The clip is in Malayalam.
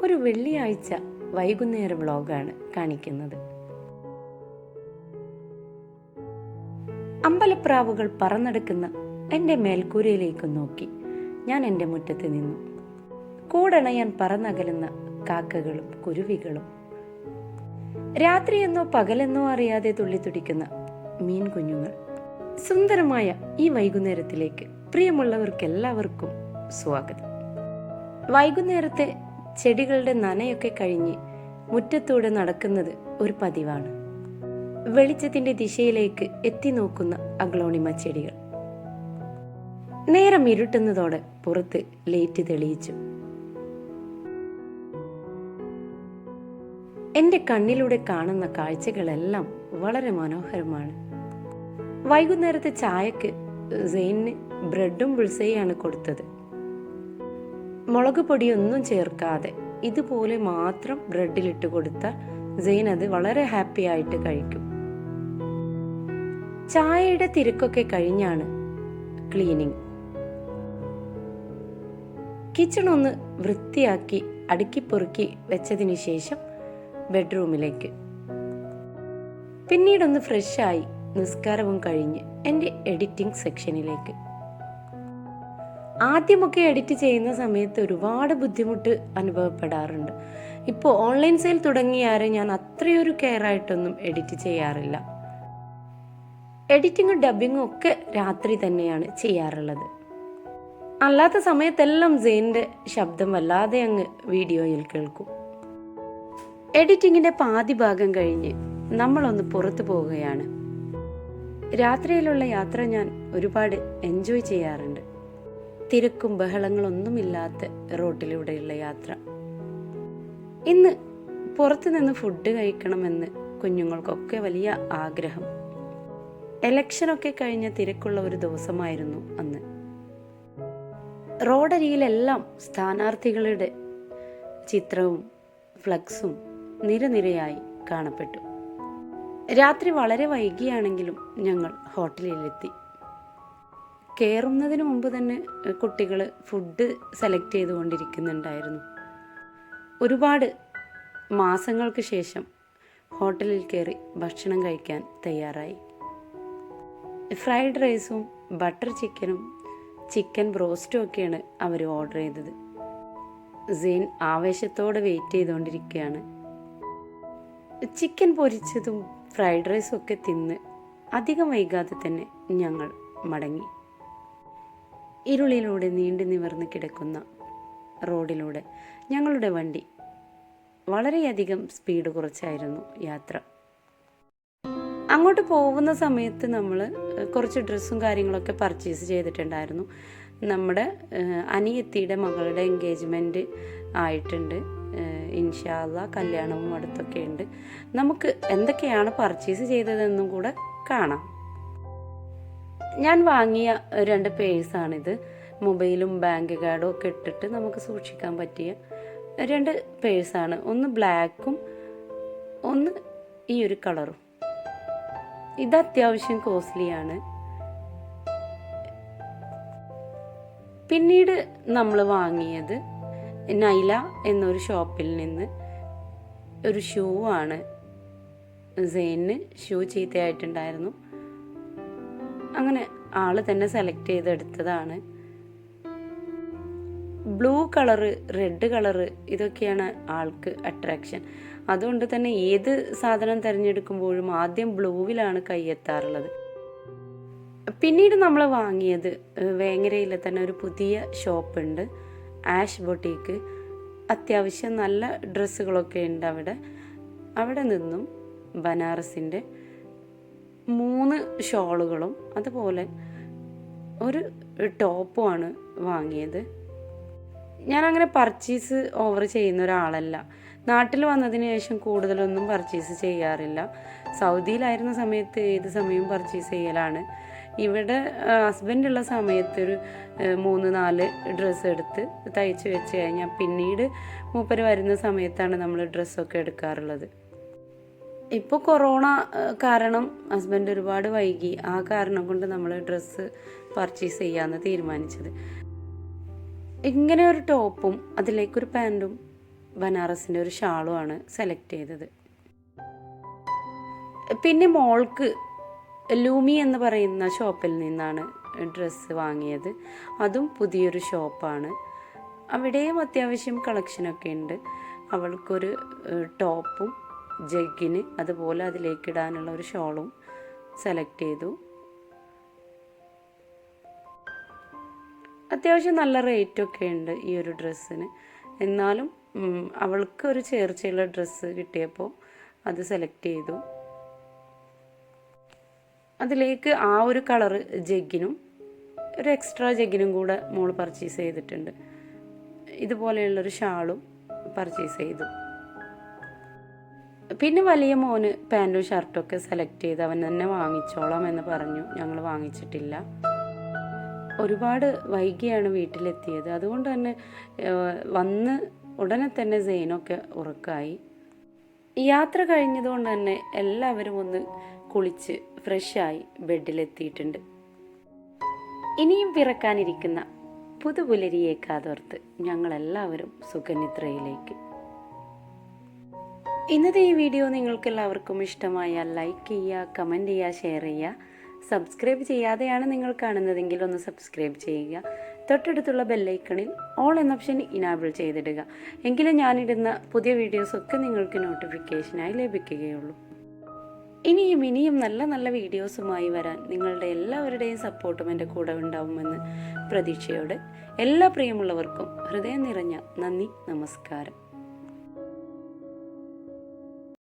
ഒരു വെള്ളിയാഴ്ച വൈകുന്നേര വ്ളോഗാണ് കാണിക്കുന്നത്. അമ്പലപ്രാവുകൾ പറന്നെടുക്കുന്ന എൻ്റെ മേൽക്കൂരയിലേക്ക് നോക്കി ഞാൻ എൻ്റെ മുറ്റത്ത് നിന്നു. കൂടണയാൻ പറന്നകലുന്ന കാക്കകളും കുരുവികളും, രാത്രിയെന്നോ പകലെന്നോ അറിയാതെ തുള്ളിത്തുടിക്കുന്ന മീൻ കുഞ്ഞുങ്ങൾ. സുന്ദരമായ ഈ വൈകുന്നേരത്തിലേക്ക് പ്രിയമുള്ളവർക്കെല്ലാവർക്കും സ്വാഗതം. വൈകുന്നേരത്തെ ചെടികളുടെ നനയൊക്കെ കഴിഞ്ഞ് മുറ്റത്തൂടെ നടക്കുന്നത് ഒരു പതിവാണ്. വെളിച്ചത്തിന്റെ ദിശയിലേക്ക് എത്തി നോക്കുന്ന അഗ്ലോണിമ ചെടികൾ. നേരം ഇരുട്ടുന്നതോടെ പുറത്ത് ലൈറ്റ് തെളിയിച്ചു. എൻ്റെ കണ്ണിലൂടെ കാണുന്ന കാഴ്ചകളെല്ലാം വളരെ മനോഹരമാണ്. വൈകുന്നേരത്തെ ചായക്ക് സെയിന് ബ്രെഡും ബുൾസയാണ് കൊടുത്തത്. മുളക് പൊടിയൊന്നും ചേർക്കാതെ ഇതുപോലെ മാത്രം ബ്രെഡിലിട്ട് കൊടുത്താൽ സെയിൻ അത് വളരെ ഹാപ്പി ആയിട്ട് കഴിക്കും. ചായയുടെ തിരക്കൊക്കെ കഴിഞ്ഞാണ് ക്ലീനിങ്. കിച്ചൺ ഒന്ന് വൃത്തിയാക്കി അടുക്കിപ്പൊറുക്കി വെച്ചതിന് ശേഷം ബെഡ്റൂമിലേക്ക്, പിന്നീടൊന്ന് ഫ്രഷായി നിസ്കാരവും കഴിഞ്ഞ് എൻ്റെ എഡിറ്റിംഗ് സെക്ഷനിലേക്ക്. ആദ്യമൊക്കെ എഡിറ്റ് ചെയ്യുന്ന സമയത്ത് ഒരുപാട് ബുദ്ധിമുട്ട് അനുഭവപ്പെടാറുണ്ട്. ഇപ്പോൾ ഓൺലൈൻ സെയിൽ തുടങ്ങിയാരെ ഞാൻ അത്രയൊരു കെയർ ആയിട്ടൊന്നും എഡിറ്റ് ചെയ്യാറില്ല. എഡിറ്റിങ്ങും ഡബിങ്ങും ഒക്കെ രാത്രി തന്നെയാണ് ചെയ്യാറുള്ളത്. അല്ലാത്ത സമയത്തെല്ലാം സെയിൻ്റെ ശബ്ദം വല്ലാതെ അങ്ങ് വീഡിയോയിൽ കേൾക്കും. എഡിറ്റിങ്ങിൻ്റെ പാതി ഭാഗം കഴിഞ്ഞ് നമ്മളൊന്ന് പുറത്തു പോവുകയാണ്. രാത്രിയിലുള്ള യാത്ര ഞാൻ ഒരുപാട് എൻജോയ് ചെയ്യാറുണ്ട്. തിരക്കും ബഹളങ്ങളൊന്നുമില്ലാത്ത റോഡിലൂടെയുള്ള യാത്ര. ഇന്ന് പുറത്തു നിന്ന് ഫുഡ് കഴിക്കണമെന്ന് കുഞ്ഞുങ്ങൾക്കൊക്കെ വലിയ ആഗ്രഹം. എലക്ഷനൊക്കെ കഴിഞ്ഞ തിരക്കുള്ള ഒരു ദിവസമായിരുന്നു അന്ന്. റോഡരികിലെല്ലാം സ്ഥാനാർത്ഥികളുടെ ചിത്രവും ഫ്ലക്സും നിരനിരയായി കാണപ്പെട്ടു. രാത്രി വളരെ വൈകിയാണെങ്കിലും ഞങ്ങൾ ഹോട്ടലിലെത്തി. കയറുന്നതിന് മുമ്പ് തന്നെ കുട്ടികൾ ഫുഡ് സെലക്ട് ചെയ്തുകൊണ്ടിരിക്കുന്നുണ്ടായിരുന്നു. ഒരുപാട് മാസങ്ങൾക്ക് ശേഷം ഹോട്ടലിൽ കയറി ഭക്ഷണം കഴിക്കാൻ തയ്യാറായി. ഫ്രൈഡ് റൈസും ബട്ടർ ചിക്കനും ചിക്കൻ ബ്രോസ്റ്റും ഒക്കെയാണ് അവർ ഓർഡർ ചെയ്തത്. സെയിൻ ആവേശത്തോടെ വെയിറ്റ് ചെയ്തുകൊണ്ടിരിക്കുകയാണ്. ചിക്കൻ പൊരിച്ചതും ഫ്രൈഡ് റൈസും ഒക്കെ തിന്ന് അധികം വൈകാതെ തന്നെ ഞങ്ങൾ മടങ്ങി. ഇരുളിലൂടെ നീണ്ടു നിവർന്ന് കിടക്കുന്ന റോഡിലൂടെ ഞങ്ങളുടെ വണ്ടി വളരെയധികം സ്പീഡ് കുറച്ചായിരുന്നു യാത്ര. അങ്ങോട്ട് പോകുന്ന സമയത്ത് നമ്മൾ കുറച്ച് ഡ്രസ്സും കാര്യങ്ങളൊക്കെ പർച്ചേസ് ചെയ്തിട്ടുണ്ടായിരുന്നു. നമ്മുടെ അനിയത്തിയുടെ മകളുടെ എൻഗേജ്മെൻറ്റ് ആയിട്ടുണ്ട്. ഇൻഷാ അല്ലാഹ് കല്യാണവും അടുത്തൊക്കെ ഉണ്ട്. നമുക്ക് എന്തൊക്കെയാണ് പർച്ചേസ് ചെയ്തതെന്നും കൂടെ കാണാം. ഞാൻ വാങ്ങിയ 2 പേഴ്സാണിത്. മൊബൈലും ബാങ്ക് കാർഡും ഒക്കെ ഇട്ടിട്ട് നമുക്ക് സൂക്ഷിക്കാൻ പറ്റിയ 2 പേഴ്സാണ്. ഒന്ന് ബ്ലാക്കും ഒന്ന് ഈ ഒരു കളറും. ഇത് അത്യാവശ്യം കോസ്റ്റ്ലിയാണ്. പിന്നീട് നമ്മൾ വാങ്ങിയത് നൈല എന്നൊരു ഷോപ്പിൽ നിന്ന് ഒരു ഷൂ ആണ്. സെയിന് ഷൂ ചീത്തയായിട്ടുണ്ടായിരുന്നു. അങ്ങനെ ആള് തന്നെ സെലക്ട് ചെയ്തെടുത്തതാണ്. ബ്ലൂ കളറ്, റെഡ് കളറ് ഇതൊക്കെയാണ് ആൾക്ക് അട്രാക്ഷൻ. അതുകൊണ്ട് തന്നെ ഏത് സാധനം തിരഞ്ഞെടുക്കുമ്പോഴും ആദ്യം ബ്ലൂവിലാണ് കൈയെത്താറുള്ളത്. പിന്നീട് നമ്മൾ വാങ്ങിയത് വേങ്ങരയിൽ തന്നെ ഒരു പുതിയ ഷോപ്പുണ്ട്, ആഷ് ബൊട്ടീക്ക്. അത്യാവശ്യം നല്ല ഡ്രസ്സുകളൊക്കെ ഉണ്ട് അവിടെ നിന്നും ബനാറസിൻ്റെ 3 ഷോളുകളും അതുപോലെ ഒരു ടോപ്പുമാണ് വാങ്ങിയത്. ഞാനങ്ങനെ പർച്ചേസ് ഓവർ ചെയ്യുന്ന ഒരാളല്ല. നാട്ടിൽ വന്നതിന് ശേഷം കൂടുതലൊന്നും പർച്ചേസ് ചെയ്യാറില്ല. സൗദിയിലായിരുന്ന സമയത്ത് ഏത് സമയവും പർച്ചേസ് ചെയ്യലാണ്. ഇവിടെ ഹസ്ബൻഡുള്ള സമയത്ത് ഒരു 3-4 ഡ്രസ്സ് എടുത്ത് തയ്ച്ച് വെച്ച് കഴിഞ്ഞാൽ പിന്നീട് മൂപ്പര് വരുന്ന സമയത്താണ് നമ്മൾ ഡ്രസ്സൊക്കെ എടുക്കാറുള്ളത്. ഇപ്പോൾ കൊറോണ കാരണം ഹസ്ബൻഡ് ഒരുപാട് വൈകി. ആ കാരണം കൊണ്ട് നമ്മൾ ഡ്രസ്സ് പർച്ചേസ് ചെയ്യാമെന്ന് തീരുമാനിച്ചത്. ഇങ്ങനെ ഒരു ടോപ്പും അതിലേക്കൊരു പാൻറ്റും ബനാറസിൻ്റെ ഒരു ഷാളുമാണ് സെലക്ട് ചെയ്തത്. പിന്നെ മോൾക്ക് ലൂമി എന്ന് പറയുന്ന ഷോപ്പിൽ നിന്നാണ് ഡ്രസ്സ് വാങ്ങിയത്. അതും പുതിയൊരു ഷോപ്പാണ്. അവിടെയും അത്യാവശ്യം കളക്ഷനൊക്കെ ഉണ്ട്. അവൾക്കൊരു ടോപ്പും ജഗ്ഗിന് അതുപോലെ അതിലേക്കിടാനുള്ള ഒരു ഷോളും സെലക്ട് ചെയ്തു. അത്യാവശ്യം നല്ല റേറ്റൊക്കെ ഉണ്ട് ഈ ഒരു ഡ്രസ്സിന്. എന്നാലും അവൾക്ക് ഒരു ചേർച്ചയുള്ള ഡ്രസ്സ് കിട്ടിയപ്പോൾ അത് സെലക്ട് ചെയ്തു. അതിലേക്ക് ആ ഒരു കളറ് ജഗ്ഗിനും ഒരു എക്സ്ട്രാ ജഗ്ഗിനും കൂടെ മോൾ പർച്ചേസ് ചെയ്തിട്ടുണ്ട്. ഇതുപോലെയുള്ളൊരു ഷാളും പർച്ചേസ് ചെയ്തു. പിന്നെ വലിയ മോന് പാൻറ്റും ഷർട്ടൊക്കെ സെലക്ട് ചെയ്ത് അവൻ തന്നെ വാങ്ങിച്ചോളാം എന്ന് പറഞ്ഞു. ഞങ്ങൾ വാങ്ങിച്ചിട്ടില്ല. ഒരുപാട് വൈകിയാണ് വീട്ടിലെത്തിയത്. അതുകൊണ്ട് തന്നെ വന്ന് ഉടനെ തന്നെ സെയിനൊക്കെ ഉറക്കമായി. യാത്ര കഴിഞ്ഞതുകൊണ്ട് തന്നെ എല്ലാവരും ഒന്ന് കുളിച്ച് ഫ്രഷായി ബെഡിലെത്തിയിട്ടുണ്ട്. ഇനിയും പിറക്കാനിരിക്കുന്ന പുതുപുലരിയെ കാതോർത്ത് ഞങ്ങളെല്ലാവരും സുഖനിദ്രയിലേക്ക്. ഇന്നത്തെ ഈ വീഡിയോ നിങ്ങൾക്ക് എല്ലാവർക്കും ഇഷ്ടമായാൽ ലൈക്ക് ചെയ്യുക, കമൻറ്റ് ചെയ്യുക, ഷെയർ ചെയ്യുക. സബ്സ്ക്രൈബ് ചെയ്യാതെയാണ് നിങ്ങൾ കാണുന്നതെങ്കിൽ ഒന്ന് സബ്സ്ക്രൈബ് ചെയ്യുക. തൊട്ടടുത്തുള്ള ബെല്ലൈക്കണിൽ ഓൾ എന്ന ഓപ്ഷൻ ഇനാബിൾ ചെയ്തിടുക. എങ്കിലും ഞാനിടുന്ന പുതിയ വീഡിയോസൊക്കെ നിങ്ങൾക്ക് നോട്ടിഫിക്കേഷനായി ലഭിക്കുകയുള്ളൂ. ഇനിയും നല്ല നല്ല വീഡിയോസുമായി വരാൻ നിങ്ങളുടെ എല്ലാവരുടെയും സപ്പോർട്ടും എൻ്റെ കൂടെ ഉണ്ടാവുമെന്ന് പ്രതീക്ഷയോടെ എല്ലാ പ്രിയമുള്ളവർക്കും ഹൃദയം നിറഞ്ഞ നന്ദി, നമസ്കാരം.